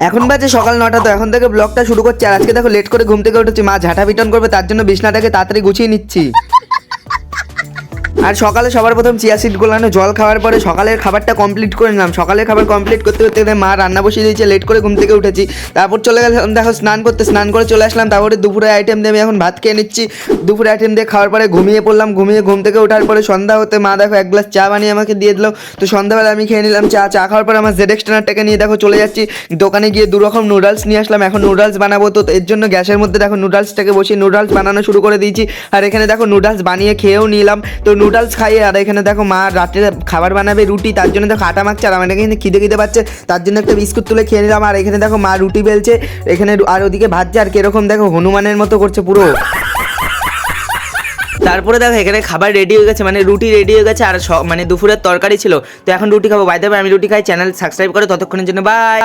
এখন বাজে সকাল 9টা, তো এখন থেকে ব্লগটা শুরু করছি। আর আজকে দেখো লেট করে ঘুম থেকে উঠেছি, মা ঝাঁটা পিটন করবে, তার জন্য বিছনাটাকে তাড়াতাড়ি গুছিয়ে নিচ্ছি। আর সকালে সবার প্রথম চিয়া সিড গোলানো জল খাওয়ার পরে সকালের খাবারটা কমপ্লিট করে নিলাম। সকালের খাবার কমপ্লিট করতে করতে মা রান্না বসিয়ে দিয়েছে, লেট করে ঘুম থেকে উঠেছি। তারপর চলে গেলাম দেখো স্নান করতে, স্নান করে চলে আসলাম। তারপরে দুপুরে আইটেম দিয়ে আমি এখন ভাত খেয়ে নিচ্ছি। দুপুরে আইটেম দিয়ে খাওয়ার পরে ঘুমিয়ে পড়লাম। ঘুম থেকে ওঠার পরে সন্ধ্যা হতে মা দেখো এক গ্লাস চা বানিয়ে আমাকে দিয়ে দিল। তো সন্ধ্যাবেলা আমি খেয়ে নিলাম চা খাওয়ার পরে আমার জেড এক্সটেনারটাকে নিয়ে দেখো চলে যাচ্ছি দোকানে, গিয়ে দু রকম নুডলস নিয়ে আসলাম। এখন নুডলস বানাবো, তো এর জন্য গ্যাসের মধ্যে দেখো নুডলসটাকে বসিয়ে নুডলস বানানো শুরু করে দিয়েছি। আর এখানে দেখো নুডলস বানিয়ে খেয়েও নিলাম। তো নুডলস খাইয়ে আর এখানে দেখো মা রাত্রে খাবার বানাবে রুটি, তার জন্য দেখো আটা মাখছে। আর আমার এখানে খিদে পাচ্ছে, তার জন্য একটা বিস্কুট তুলে খেয়ে নিলাম। আর এখানে দেখো মা রুটি বেলছে, এখানে আর ওদিকে ভাজছে। আর কিরকম দেখো হনুমানের মতো করছে পুরো। তারপরে দেখো এখানে খাবার রেডি হয়ে গেছে, মানে রুটি রেডি হয়ে গেছে। আর মানে দুপুরের তরকারি ছিল, তো এখন রুটি খাবো। বাই দ্য ওয়ে আমি রুটি খাই। চ্যানেল সাবস্ক্রাইব করে ততক্ষণের জন্য বাই।